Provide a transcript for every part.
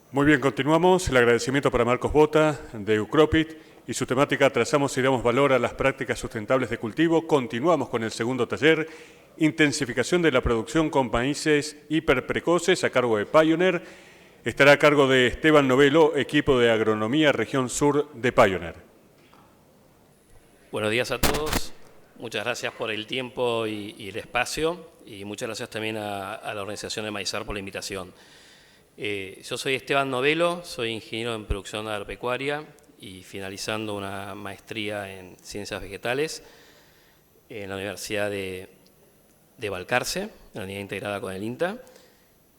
Muy bien, continuamos. El agradecimiento para Marcos Bota, de Ucropit, y su temática Trazamos y damos valor a las prácticas sustentables de cultivo. Continuamos con el segundo taller, Intensificación de la producción con maíces hiperprecoces, a cargo de Pioneer. Estará a cargo de Esteban Novelo, equipo de Agronomía Región Sur de Pioneer. Buenos días a todos. Muchas gracias por el tiempo y el espacio, y muchas gracias también a la organización de Maizar por la invitación. Yo soy Esteban Novelo, soy ingeniero en producción agropecuaria y finalizando una maestría en ciencias vegetales en la Universidad de Balcarce, en la unidad integrada con el INTA,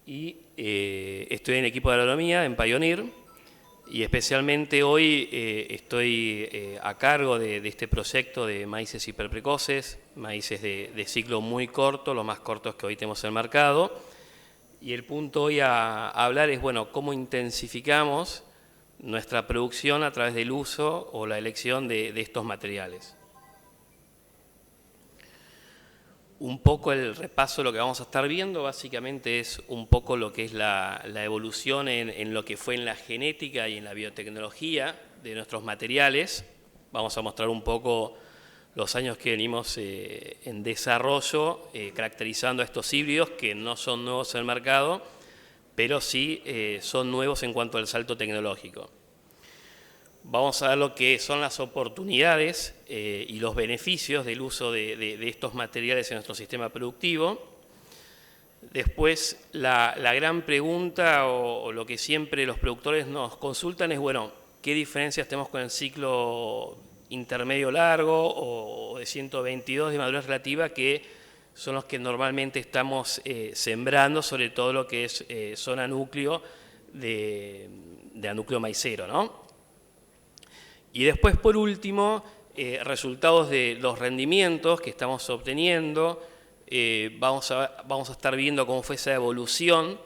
y estoy en el equipo de agronomía en Pioneer, y especialmente hoy estoy a cargo de este proyecto de maíces hiperprecoces, maíces de ciclo muy corto, los más cortos que hoy tenemos en el mercado. Y el punto hoy a hablar es, bueno, cómo intensificamos nuestra producción a través del uso o la elección de estos materiales. Un poco el repaso de lo que vamos a estar viendo básicamente es un poco lo que es la evolución en lo que fue en la genética y en la biotecnología de nuestros materiales. Vamos a mostrar un poco los años que venimos en desarrollo, caracterizando a estos híbridos que no son nuevos en el mercado, pero sí son nuevos en cuanto al salto tecnológico. Vamos a ver lo que son las oportunidades y los beneficios del uso de estos materiales en nuestro sistema productivo. Después, la gran pregunta o lo que siempre los productores nos consultan es, bueno, ¿qué diferencias tenemos con el ciclo intermedio largo o de 122 de madurez relativa, que son los que normalmente estamos sembrando, sobre todo lo que es zona núcleo de núcleo maicero, ¿no? Y después, por último, resultados de los rendimientos que estamos obteniendo. Vamos a estar viendo cómo fue esa evolución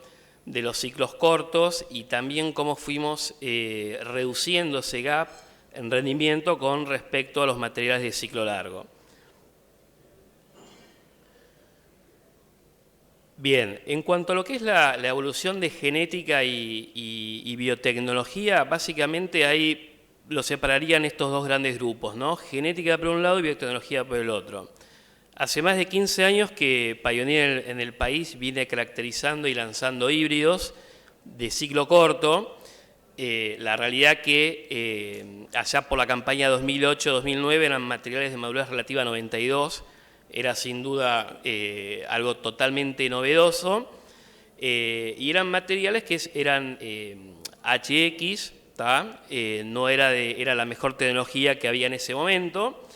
de los ciclos cortos y también cómo fuimos reduciendo ese gap en rendimiento con respecto a los materiales de ciclo largo. Bien, en cuanto a lo que es la evolución de genética y biotecnología, básicamente ahí lo separarían estos dos grandes grupos, ¿no? Genética por un lado y biotecnología por el otro. Hace más de 15 años que Pioneer en el país viene caracterizando y lanzando híbridos de ciclo corto. La realidad que allá por la campaña 2008-2009 eran materiales de madurez relativa 92, era sin duda algo totalmente novedoso, y eran materiales que eran HX, no era la mejor tecnología que había en ese momento,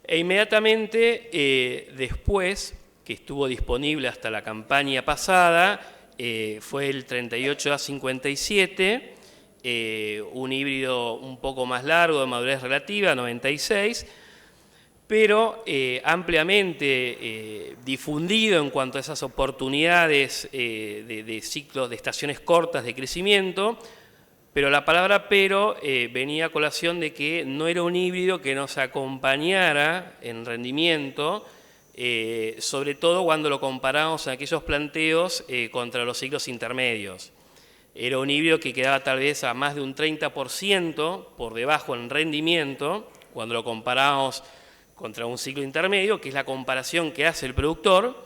e inmediatamente después, que estuvo disponible hasta la campaña pasada, fue el 38A57, un híbrido un poco más largo de madurez relativa, 96, pero ampliamente difundido en cuanto a esas oportunidades de ciclos, de estaciones cortas de crecimiento. Pero la palabra pero venía a colación de que no era un híbrido que nos acompañara en rendimiento, sobre todo cuando lo comparamos en aquellos planteos contra los ciclos intermedios. Era un híbrido que quedaba tal vez a más de un 30% por debajo en rendimiento, cuando lo comparamos contra un ciclo intermedio, que es la comparación que hace el productor.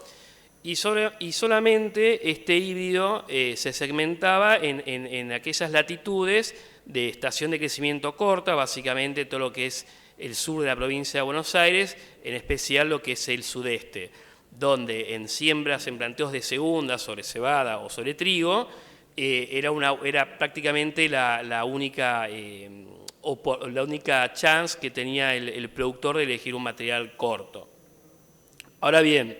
Y solamente este híbrido se segmentaba en aquellas latitudes de estación de crecimiento corta, básicamente todo lo que es el sur de la provincia de Buenos Aires, en especial lo que es el sudeste, donde en siembras, en planteos de segunda, sobre cebada o sobre trigo, era prácticamente la única chance que tenía el productor de elegir un material corto. Ahora bien,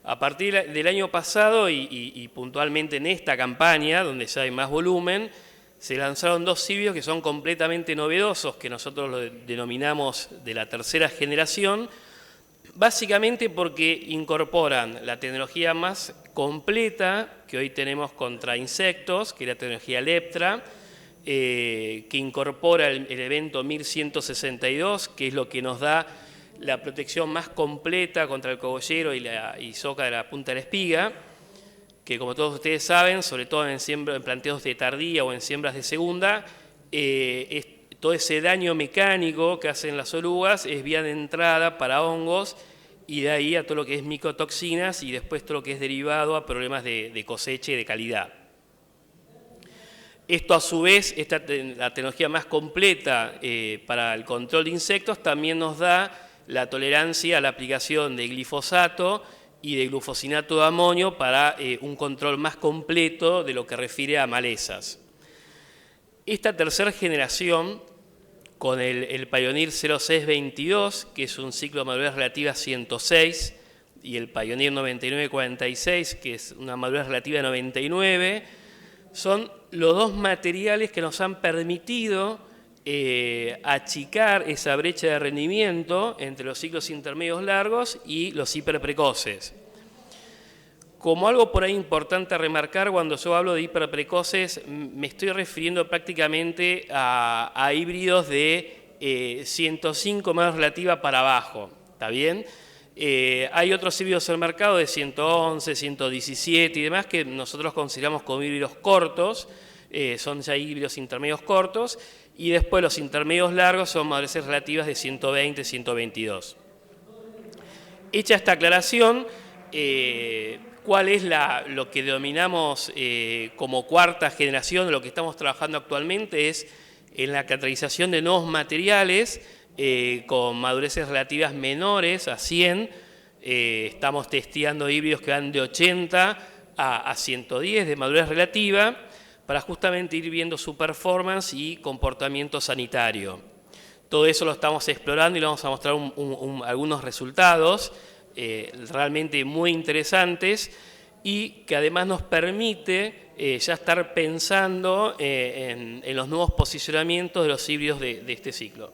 a partir del año pasado y puntualmente en esta campaña, donde ya hay más volumen, se lanzaron dos híbridos que son completamente novedosos, que nosotros lo denominamos de la tercera generación, básicamente porque incorporan la tecnología más completa que hoy tenemos contra insectos, que es la tecnología Leptra, que incorpora el evento 1162, que es lo que nos da la protección más completa contra el cogollero y soca de la punta de la espiga, que como todos ustedes saben, sobre todo en planteos de tardía o en siembras de segunda, todo ese daño mecánico que hacen las orugas es vía de entrada para hongos y de ahí a todo lo que es micotoxinas y después todo lo que es derivado a problemas de cosecha y de calidad. Esto a su vez, la tecnología más completa para el control de insectos también nos da la tolerancia a la aplicación de glifosato y de glufosinato de amonio para un control más completo de lo que refiere a malezas. Esta tercera generación, con el Pioneer 0622, que es un ciclo de madurez relativa 106, y el Pioneer 9946, que es una madurez relativa 99, son los dos materiales que nos han permitido achicar esa brecha de rendimiento entre los ciclos intermedios largos y los hiperprecoces. Como algo por ahí importante a remarcar, cuando yo hablo de hiperprecoces, me estoy refiriendo prácticamente a híbridos de 105 más relativa para abajo, ¿está bien? Hay otros híbridos en el mercado de 111, 117 y demás que nosotros consideramos como híbridos cortos, son ya híbridos intermedios cortos, y después los intermedios largos son madureces relativas de 120, 122. Hecha esta aclaración, ¿cuál es lo que denominamos como cuarta generación de lo que estamos trabajando actualmente? Es en la caracterización de nuevos materiales con madureces relativas menores a 100. Estamos testeando híbridos que van de 80 a 110 de madurez relativa para justamente ir viendo su performance y comportamiento sanitario. Todo eso lo estamos explorando y le vamos a mostrar algunos resultados realmente muy interesantes y que además nos permite ya estar pensando en los nuevos posicionamientos de los híbridos de este ciclo.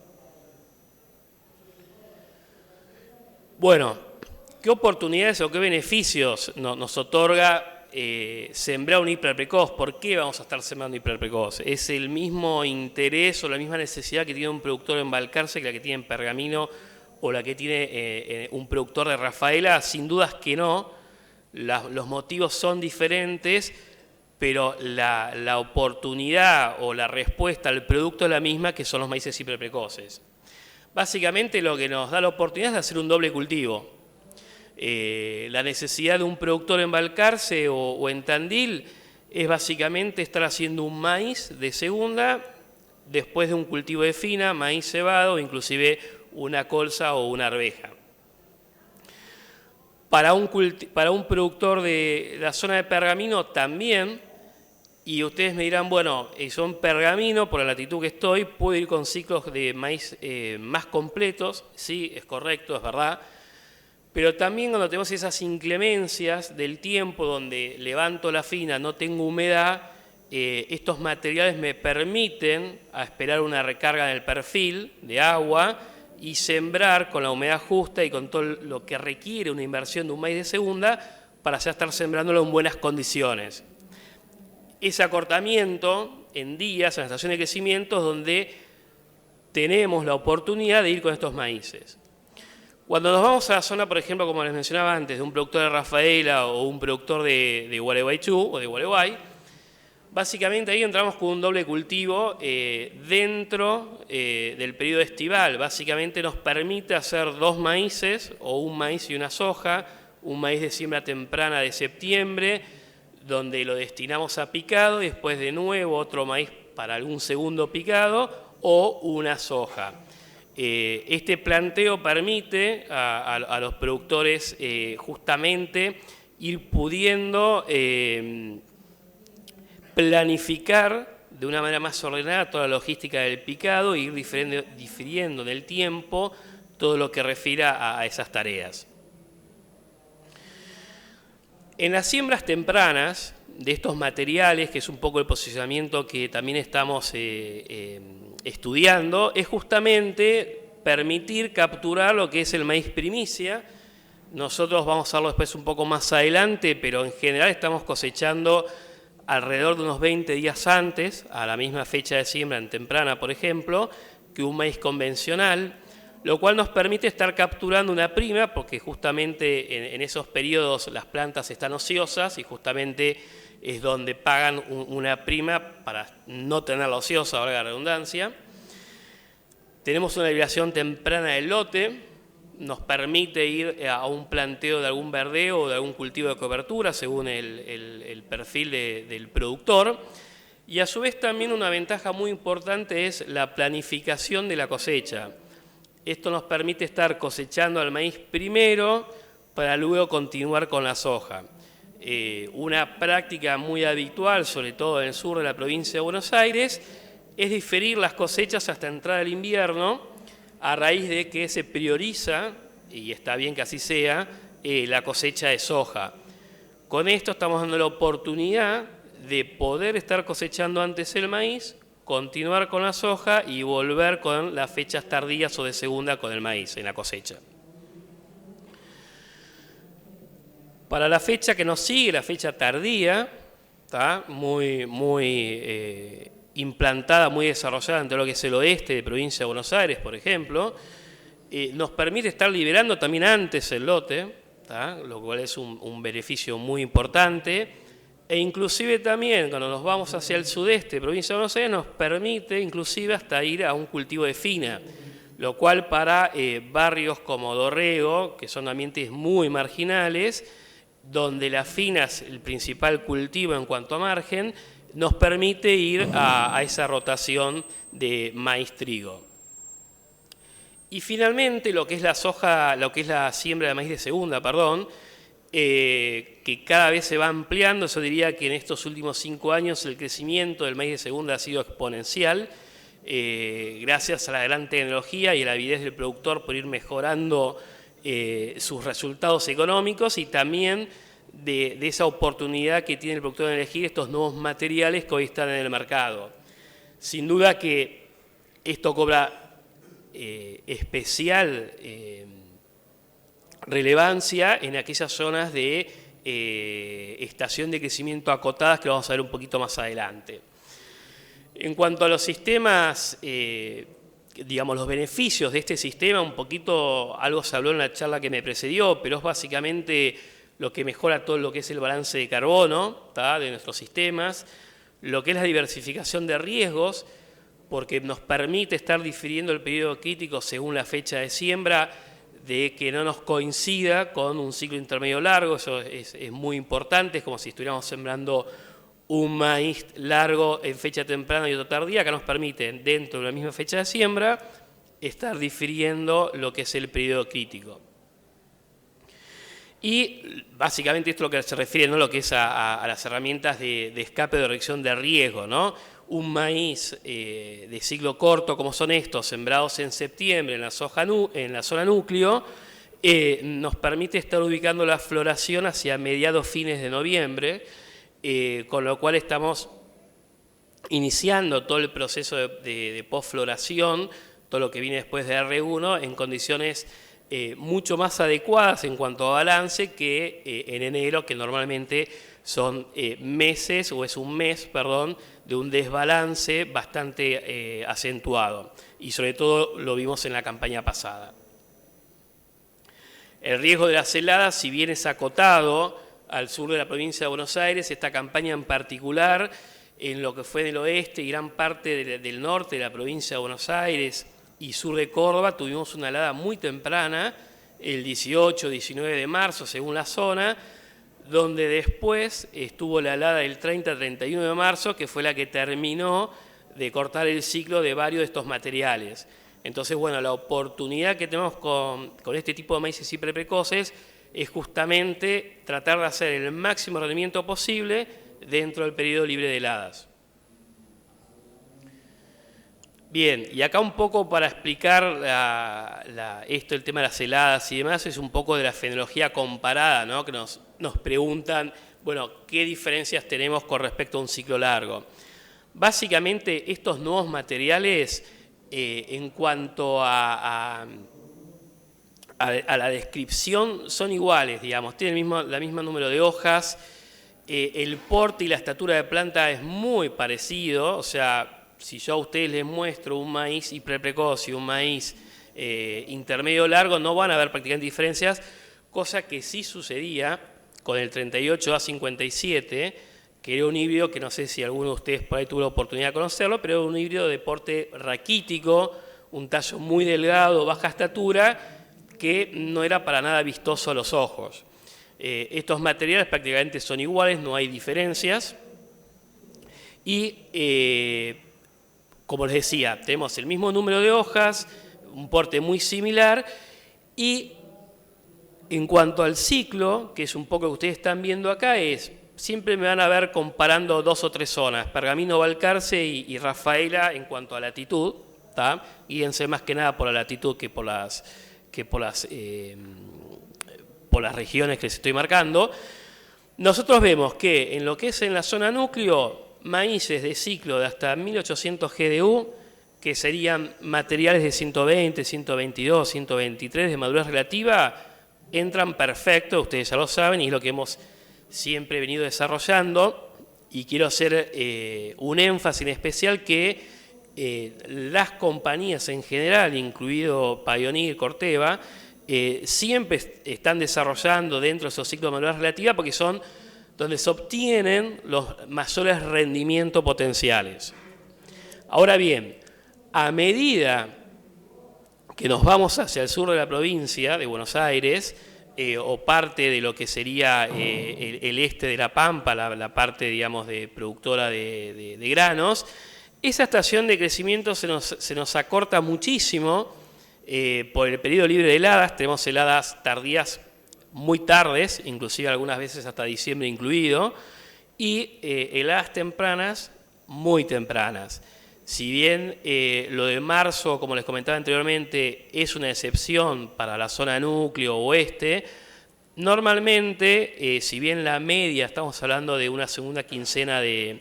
Bueno, ¿qué oportunidades o qué beneficios nos otorga sembrar un hiperprecoz? ¿Por qué vamos a estar sembrando hiperprecoz? ¿Es el mismo interés o la misma necesidad que tiene un productor en Balcarce que la que tiene en Pergamino o la que tiene un productor de Rafaela? Sin dudas que no. Los motivos son diferentes, pero la oportunidad o la respuesta al producto es la misma, que son los maíces hiperprecoces. Básicamente lo que nos da la oportunidad es de hacer un doble cultivo. La necesidad de un productor en Balcarce o en Tandil es básicamente estar haciendo un maíz de segunda después de un cultivo de fina, maíz cebado, inclusive una colza o una arveja. Para un productor de la zona de Pergamino también, y ustedes me dirán, bueno, yo en Pergamino, por la latitud que estoy, puedo ir con ciclos de maíz más completos, sí, es correcto, es verdad, pero también cuando tenemos esas inclemencias del tiempo donde levanto la fina, no tengo humedad, estos materiales me permiten esperar una recarga en el perfil de agua y sembrar con la humedad justa y con todo lo que requiere una inversión de un maíz de segunda para ya estar sembrándolo en buenas condiciones. Ese acortamiento en días, en la estación de crecimiento, es donde tenemos la oportunidad de ir con estos maíces. Cuando nos vamos a la zona, por ejemplo, como les mencionaba antes, de un productor de Rafaela o un productor de Gualeguaychú o de Gualeguay, básicamente ahí entramos con un doble cultivo dentro del periodo estival. Básicamente nos permite hacer dos maíces o un maíz y una soja, un maíz de siembra temprana de septiembre, donde lo destinamos a picado y después de nuevo otro maíz para algún segundo picado o una soja. Este planteo permite a los productores justamente ir pudiendo planificar de una manera más ordenada toda la logística del picado e ir difiriendo en el tiempo todo lo que refiera a esas tareas. En las siembras tempranas de estos materiales, que es un poco el posicionamiento que también estamos estudiando, es justamente permitir capturar lo que es el maíz primicia. Nosotros vamos a verlo después un poco más adelante, pero en general estamos cosechando alrededor de unos 20 días antes, a la misma fecha de siembra en temprana, por ejemplo, que un maíz convencional. lo cual nos permite estar capturando una prima, porque justamente en esos periodos las plantas están ociosas y justamente es donde pagan una prima para no tenerla ociosa, valga la redundancia. Tenemos una liberación temprana del lote, nos permite ir a un planteo de algún verdeo o de algún cultivo de cobertura según el perfil del productor. Y a su vez también una ventaja muy importante es la planificación de la cosecha. Esto nos permite estar cosechando al maíz primero para luego continuar con la soja. Una práctica muy habitual, sobre todo en el sur de la provincia de Buenos Aires, es diferir las cosechas hasta entrar el invierno, a raíz de que se prioriza, y está bien que así sea, la cosecha de soja. Con esto estamos dando la oportunidad de poder estar cosechando antes el maíz, continuar con la soja y volver con las fechas tardías o de segunda con el maíz en la cosecha. Para la fecha que nos sigue, la fecha tardía, ¿tá? muy implantada, muy desarrollada en todo lo que es el oeste de provincia de Buenos Aires, por ejemplo, nos permite estar liberando también antes el lote, ¿tá? Lo cual es un beneficio muy importante, e inclusive también cuando nos vamos hacia el sudeste de provincia de Buenos Aires nos permite inclusive hasta ir a un cultivo de fina, lo cual para barrios como Dorrego, que son ambientes muy marginales, donde la fina es el principal cultivo en cuanto a margen, nos permite ir a esa rotación de maíz-trigo. Y finalmente lo que es la soja, lo que es la siembra de maíz de segunda, que cada vez se va ampliando. Yo diría que en estos últimos 5 años el crecimiento del maíz de segunda ha sido exponencial, gracias a la gran tecnología y a la avidez del productor por ir mejorando sus resultados económicos y también de esa oportunidad que tiene el productor de elegir estos nuevos materiales que hoy están en el mercado. Sin duda que esto cobra especial relevancia en aquellas zonas de estación de crecimiento acotadas que lo vamos a ver un poquito más adelante. En cuanto a los sistemas, digamos, los beneficios de este sistema, un poquito algo se habló en la charla que me precedió, pero es básicamente lo que mejora todo lo que es el balance de carbono, ¿tá? De nuestros sistemas, lo que es la diversificación de riesgos, porque nos permite estar difiriendo el periodo crítico según la fecha de siembra, de que no nos coincida con un ciclo intermedio largo. Eso es muy importante, es como si estuviéramos sembrando un maíz largo en fecha temprana y otro tardía, que nos permite, dentro de la misma fecha de siembra, estar difiriendo lo que es el periodo crítico. Y básicamente esto es lo que se refiere, ¿no? Lo que es a las herramientas de escape de reducción de riesgo, ¿no? Un maíz de ciclo corto, como son estos, sembrados en septiembre en la zona núcleo, nos permite estar ubicando la floración hacia mediados fines de noviembre, con lo cual estamos iniciando todo el proceso de posfloración, todo lo que viene después de R1, en condiciones mucho más adecuadas en cuanto a balance que en enero, que normalmente son meses, o es un mes, perdón, de un desbalance bastante acentuado. Y sobre todo lo vimos en la campaña pasada. El riesgo de las heladas, si bien es acotado al sur de la provincia de Buenos Aires, esta campaña en particular, en lo que fue del oeste y gran parte del norte de la provincia de Buenos Aires y sur de Córdoba, tuvimos una helada muy temprana, el 18, 19 de marzo, según la zona, donde después estuvo la helada del 30-31 de marzo, que fue la que terminó de cortar el ciclo de varios de estos materiales. Entonces, bueno, la oportunidad que tenemos con este tipo de maíces hiperprecoces es justamente tratar de hacer el máximo rendimiento posible dentro del periodo libre de heladas. Bien, y acá un poco para explicar el tema de las heladas y demás, es un poco de la fenología comparada, ¿no? Que nos preguntan, bueno, ¿qué diferencias tenemos con respecto a un ciclo largo? Básicamente, estos nuevos materiales, en cuanto a la descripción, son iguales, digamos, tienen la misma número de hojas, el porte y la estatura de planta es muy parecido, o sea, si yo a ustedes les muestro un maíz hiperprecoz y un maíz intermedio largo no van a haber prácticamente diferencias, cosa que sí sucedía con el 38A57, que era un híbrido que no sé si alguno de ustedes por ahí tuvo la oportunidad de conocerlo, pero era un híbrido de porte raquítico, un tallo muy delgado, baja estatura, que no era para nada vistoso a los ojos. Estos materiales prácticamente son iguales, no hay diferencias. Y, como les decía, tenemos el mismo número de hojas, un porte muy similar, y en cuanto al ciclo, que es un poco lo que ustedes están viendo acá, siempre me van a ver comparando 2 o 3 zonas, Pergamino, Balcarce y Rafaela en cuanto a latitud, ¿tá? Guíense más que nada por la latitud que por las regiones que les estoy marcando. Nosotros vemos que en lo que es en la zona núcleo, maíces de ciclo de hasta 1800 GDU, que serían materiales de 120, 122, 123 de madurez relativa, entran perfecto, ustedes ya lo saben, y es lo que hemos siempre venido desarrollando, y quiero hacer un énfasis en especial que las compañías en general, incluido Pioneer, Corteva, siempre están desarrollando dentro de esos ciclos de madurez relativa porque son donde se obtienen los mayores rendimientos potenciales. Ahora bien, a medida que nos vamos hacia el sur de la provincia de Buenos Aires, o parte de lo que sería el este de La Pampa, la parte, digamos, de productora de granos, esa estación de crecimiento se nos acorta muchísimo por el periodo libre de heladas. Tenemos heladas tardías muy tardes, inclusive algunas veces hasta diciembre incluido, y heladas tempranas muy tempranas. Si bien lo de marzo, como les comentaba anteriormente, es una excepción para la zona núcleo oeste, normalmente, si bien la media, estamos hablando de una segunda quincena de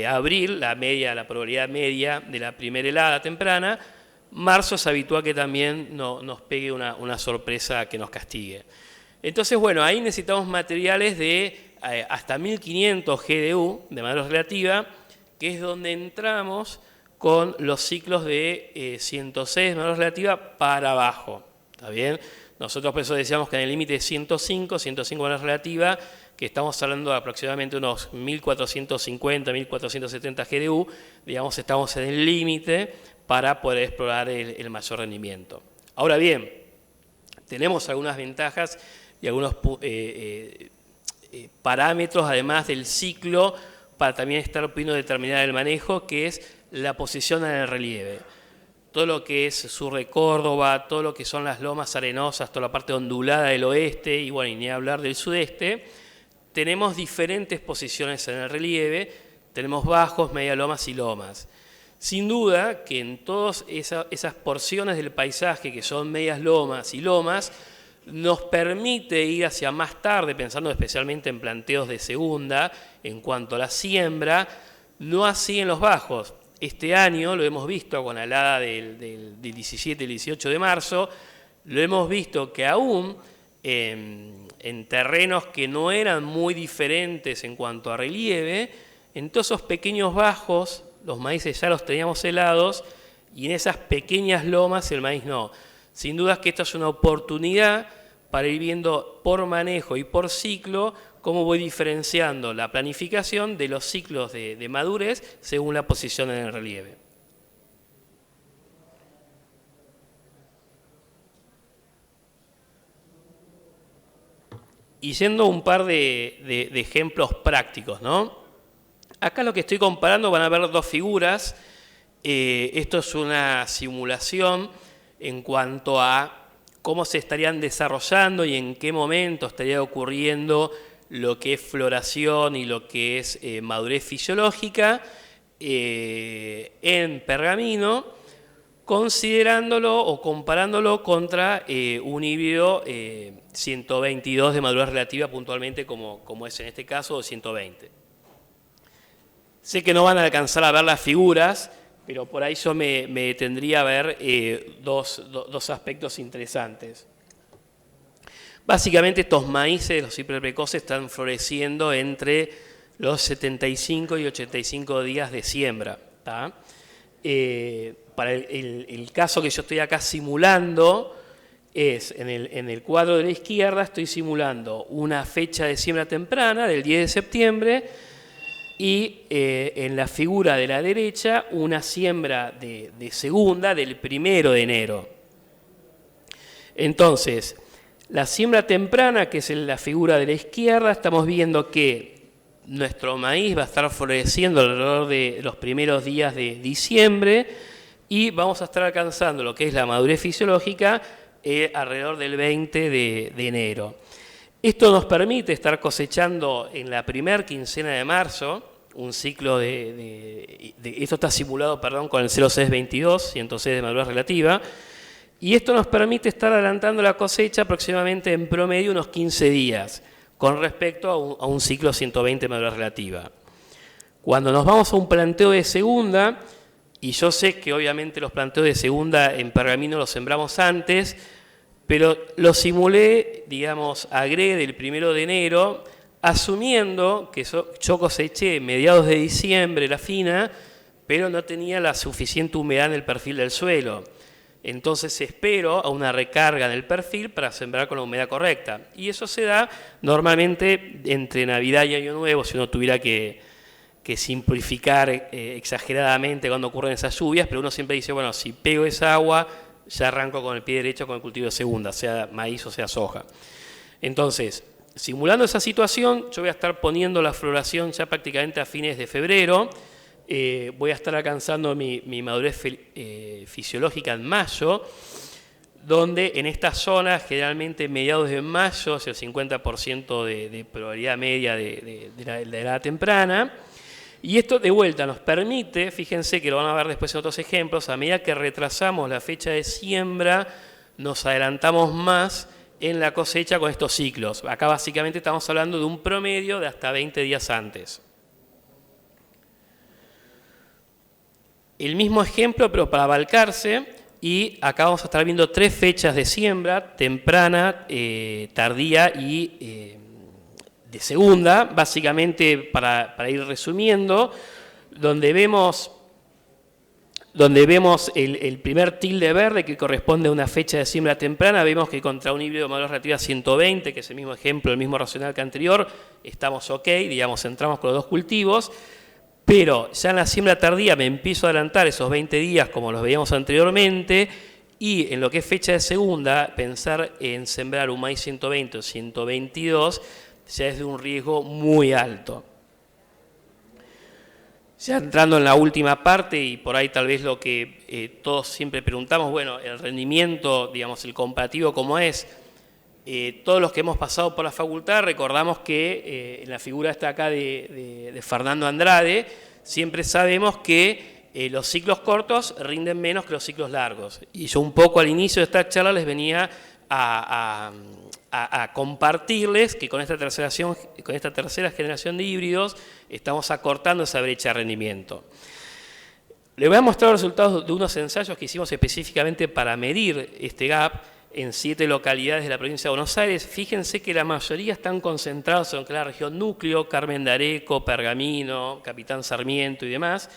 abril, la probabilidad media de la primera helada temprana, marzo es habitual que también nos pegue una sorpresa que nos castigue. Entonces, bueno, ahí necesitamos materiales de hasta 1500 GDU de madurez relativa, que es donde entramos con los ciclos de 106 de madurez relativa para abajo. ¿Está bien? Nosotros por eso decíamos que en el límite de 105 de madurez relativa, que estamos hablando de aproximadamente unos 1450, 1470 GDU, digamos, estamos en el límite para poder explorar el mayor rendimiento. Ahora bien, tenemos algunas ventajas y algunos parámetros, además del ciclo, para también estar pudiendo determinar el manejo, que es la posición en el relieve. Todo lo que es sur de Córdoba, todo lo que son las lomas arenosas, toda la parte ondulada del oeste, y bueno, y ni hablar del sudeste, tenemos diferentes posiciones en el relieve, tenemos bajos, media lomas y lomas. Sin duda que en todas esas porciones del paisaje que son medias lomas y lomas, nos permite ir hacia más tarde, pensando especialmente en planteos de segunda, en cuanto a la siembra, no así en los bajos. Este año lo hemos visto con la helada del 17 y el 18 de marzo, lo hemos visto que aún en terrenos que no eran muy diferentes en cuanto a relieve, en todos esos pequeños bajos, los maíces ya los teníamos helados, y en esas pequeñas lomas el maíz no. Sin duda que esta es una oportunidad para ir viendo por manejo y por ciclo cómo voy diferenciando la planificación de los ciclos de madurez según la posición en el relieve. Y yendo a un par de ejemplos prácticos, ¿no? Acá lo que estoy comparando van a ver dos figuras. Esto es una simulación en cuanto a cómo se estarían desarrollando y en qué momento estaría ocurriendo lo que es floración y lo que es madurez fisiológica en Pergamino, considerándolo o comparándolo contra un híbrido 122 de madurez relativa puntualmente como es en este caso, o 120. Sé que no van a alcanzar a ver las figuras, pero por ahí yo me detendría a ver dos aspectos interesantes. Básicamente estos maíces, los hiperprecoces, están floreciendo entre los 75 y 85 días de siembra, ¿tá? Para el caso que yo estoy acá simulando, es en el cuadro de la izquierda estoy simulando una fecha de siembra temprana del 10 de septiembre y en la figura de la derecha una siembra de segunda del 1 de enero. Entonces, la siembra temprana, que es la figura de la izquierda, estamos viendo que nuestro maíz va a estar floreciendo alrededor de los primeros días de diciembre y vamos a estar alcanzando lo que es la madurez fisiológica alrededor del 20 de enero. Esto nos permite estar cosechando en la primera quincena de marzo, un ciclo esto está simulado, perdón, con el 0622, 106 de madurez relativa, y esto nos permite estar adelantando la cosecha aproximadamente en promedio unos 15 días, con respecto a un ciclo 120 de madurez relativa. Cuando nos vamos a un planteo de segunda, y yo sé que obviamente los planteos de segunda en pergamino los sembramos antes, pero lo simulé, digamos, agregué del 1 de enero, asumiendo que yo coseché mediados de diciembre la fina, pero no tenía la suficiente humedad en el perfil del suelo. Entonces espero a una recarga en el perfil para sembrar con la humedad correcta. Y eso se da normalmente entre Navidad y Año Nuevo, si uno tuviera que simplificar exageradamente cuando ocurren esas lluvias, pero uno siempre dice, bueno, si pego esa agua, ya arranco con el pie derecho con el cultivo de segunda, sea maíz o sea soja. Entonces, simulando esa situación, yo voy a estar poniendo la floración ya prácticamente a fines de febrero, voy a estar alcanzando mi madurez fisiológica en mayo, donde en esta zona, generalmente mediados de mayo, es el 50% de probabilidad media de la edad temprana. Y esto de vuelta nos permite, fíjense que lo van a ver después en otros ejemplos, a medida que retrasamos la fecha de siembra, nos adelantamos más en la cosecha con estos ciclos. Acá básicamente estamos hablando de un promedio de hasta 20 días antes. El mismo ejemplo, pero para Balcarce, y acá vamos a estar viendo 3 fechas de siembra, temprana, tardía y de segunda, básicamente para ir resumiendo, donde vemos el primer tilde verde que corresponde a una fecha de siembra temprana, vemos que contra un híbrido de madurez relativa 120, que es el mismo ejemplo, el mismo racional que anterior, estamos ok, digamos, entramos con los dos cultivos, pero ya en la siembra tardía me empiezo a adelantar esos 20 días como los veíamos anteriormente, y en lo que es fecha de segunda, pensar en sembrar un maíz 120 o 122, ya es de un riesgo muy alto. Ya entrando en la última parte, y por ahí tal vez lo que todos siempre preguntamos, bueno, el rendimiento, digamos, el comparativo, ¿cómo es? Todos los que hemos pasado por la facultad recordamos que en la figura esta acá de Fernando Andrade, siempre sabemos que los ciclos cortos rinden menos que los ciclos largos. Y yo un poco al inicio de esta charla les venía a compartirles que con esta tercera generación de híbridos estamos acortando esa brecha de rendimiento. Les voy a mostrar los resultados de unos ensayos que hicimos específicamente para medir este gap en 7 localidades de la provincia de Buenos Aires. Fíjense que la mayoría están concentrados en la región núcleo, Carmen de Areco, Pergamino, Capitán Sarmiento y demás,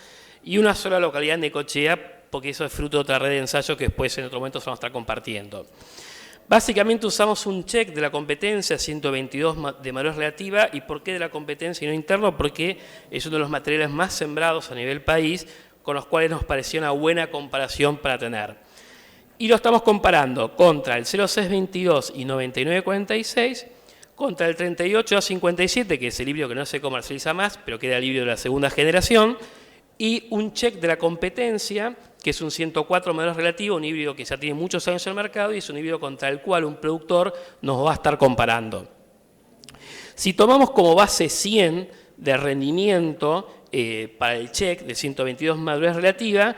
y una sola localidad en Necochea, porque eso es fruto de otra red de ensayos que después en otro momento se vamos a estar compartiendo. Básicamente usamos un check de la competencia 122 de madurez relativa. ¿Y por qué de la competencia y no interno? Porque es uno de los materiales más sembrados a nivel país, con los cuales nos pareció una buena comparación para tener. Y lo estamos comparando contra el 0622 y 9946, contra el 38A57, que es el híbrido que no se comercializa más, pero que era el híbrido de la segunda generación, y un check de la competencia, que es un 104 madurez relativo, un híbrido que ya tiene muchos años en el mercado y es un híbrido contra el cual un productor nos va a estar comparando. Si tomamos como base 100 de rendimiento para el check de 122 madurez relativa,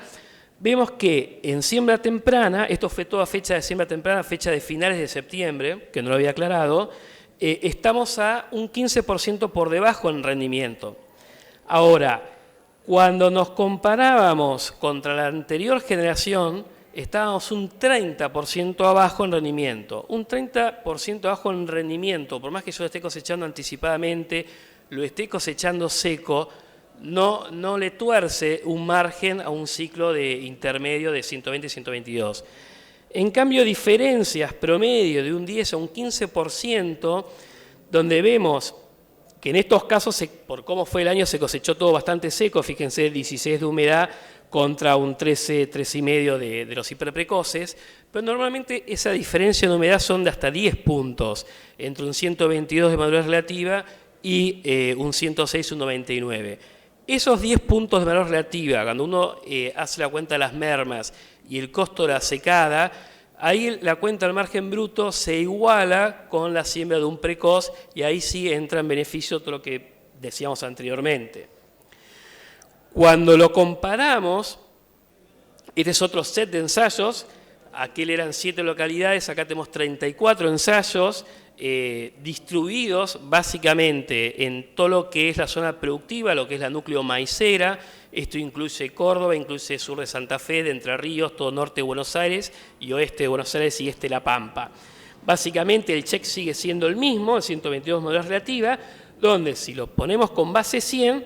vemos que en siembra temprana, esto fue toda fecha de siembra temprana, fecha de finales de septiembre, que no lo había aclarado, estamos a un 15% por debajo en rendimiento. Ahora, cuando nos comparábamos contra la anterior generación, estábamos un 30% abajo en rendimiento. Un 30% abajo en rendimiento, por más que yo lo esté cosechando anticipadamente, lo esté cosechando seco, no le tuerce un margen a un ciclo de intermedio de 120 y 122. En cambio, diferencias promedio de un 10 a un 15%, donde vemos que en estos casos, por cómo fue el año, se cosechó todo bastante seco, fíjense, 16 de humedad contra un 13, 13,5 de los hiperprecoces, pero normalmente esa diferencia de humedad son de hasta 10 puntos, entre un 122 de madurez relativa y un 106, un 99. Esos 10 puntos de madurez relativa, cuando uno hace la cuenta de las mermas y el costo de la secada, ahí la cuenta del margen bruto se iguala con la siembra de un precoz y ahí sí entra en beneficio todo lo que decíamos anteriormente. Cuando lo comparamos, este es otro set de ensayos, aquel eran 7 localidades, acá tenemos 34 ensayos distribuidos básicamente en todo lo que es la zona productiva, lo que es la núcleo maicera. Esto incluye Córdoba, incluye sur de Santa Fe, de Entre Ríos, todo norte de Buenos Aires y oeste de Buenos Aires y este de La Pampa. Básicamente el check sigue siendo el mismo, el 122 madurez relativa, donde si lo ponemos con base 100,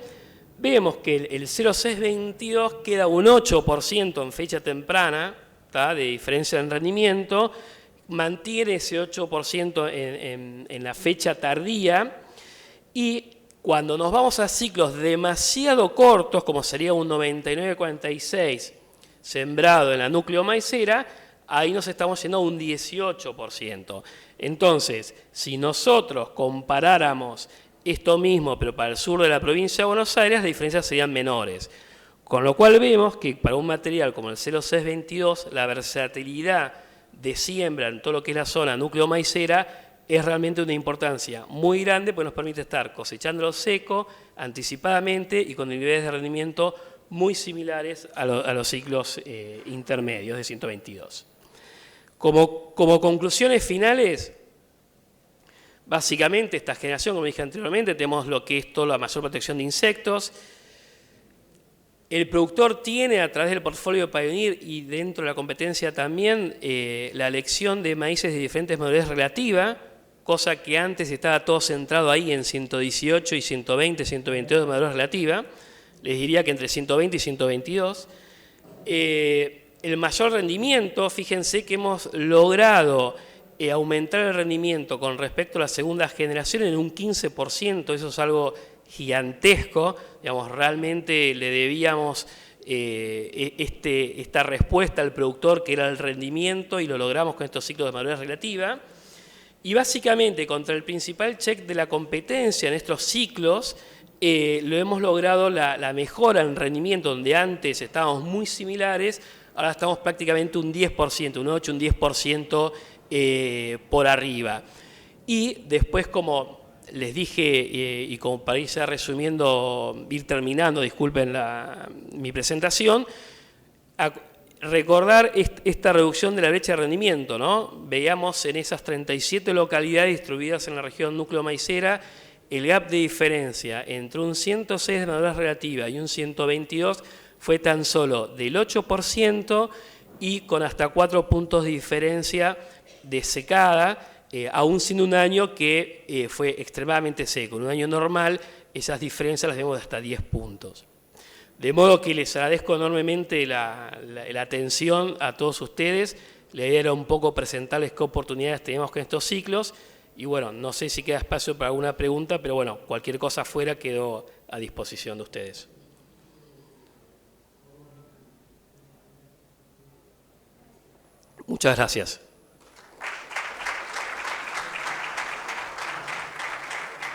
vemos que el 0,622 queda un 8% en fecha temprana, ¿tá?, de diferencia en rendimiento, mantiene ese 8% en la fecha tardía y cuando nos vamos a ciclos demasiado cortos, como sería un 99,46 sembrado en la núcleo maicera, ahí nos estamos yendo a un 18%. Entonces, si nosotros comparáramos esto mismo, pero para el sur de la provincia de Buenos Aires, las diferencias serían menores. Con lo cual vemos que para un material como el 0,622, la versatilidad de siembra en todo lo que es la zona núcleo maicera es realmente una importancia muy grande, porque nos permite estar cosechándolo seco, anticipadamente y con niveles de rendimiento muy similares a los ciclos intermedios de 122. Como conclusiones finales, básicamente esta generación, como dije anteriormente, tenemos lo que es toda la mayor protección de insectos. El productor tiene a través del portfolio de Pioneer y dentro de la competencia también la elección de maíces de diferentes madurez relativa, cosa que antes estaba todo centrado ahí en 118 y 120, 122 de madurez relativa. Les diría que entre 120 y 122. El mayor rendimiento, fíjense que hemos logrado aumentar el rendimiento con respecto a la segunda generación en un 15%, eso es algo gigantesco, digamos, realmente le debíamos esta respuesta al productor que era el rendimiento y lo logramos con estos ciclos de madurez relativa. Y básicamente contra el principal check de la competencia en estos ciclos lo hemos logrado la mejora en rendimiento, donde antes estábamos muy similares, ahora estamos prácticamente un 10%, un 8, un 10% por arriba. Y después, como les dije, y como para ir resumiendo, ir terminando, disculpen mi presentación, recordar esta reducción de la brecha de rendimiento, ¿no? Veíamos en esas 37 localidades distribuidas en la región núcleo maicera, el gap de diferencia entre un 106 de madurez relativa y un 122 fue tan solo del 8% y con hasta 4 puntos de diferencia de secada, aún siendo un año que fue extremadamente seco. En un año normal esas diferencias las vemos de hasta 10 puntos. De modo que les agradezco enormemente la atención a todos ustedes. La idea era un poco presentarles qué oportunidades tenemos con estos ciclos. Y bueno, no sé si queda espacio para alguna pregunta, pero bueno, cualquier cosa afuera quedó a disposición de ustedes. Muchas gracias.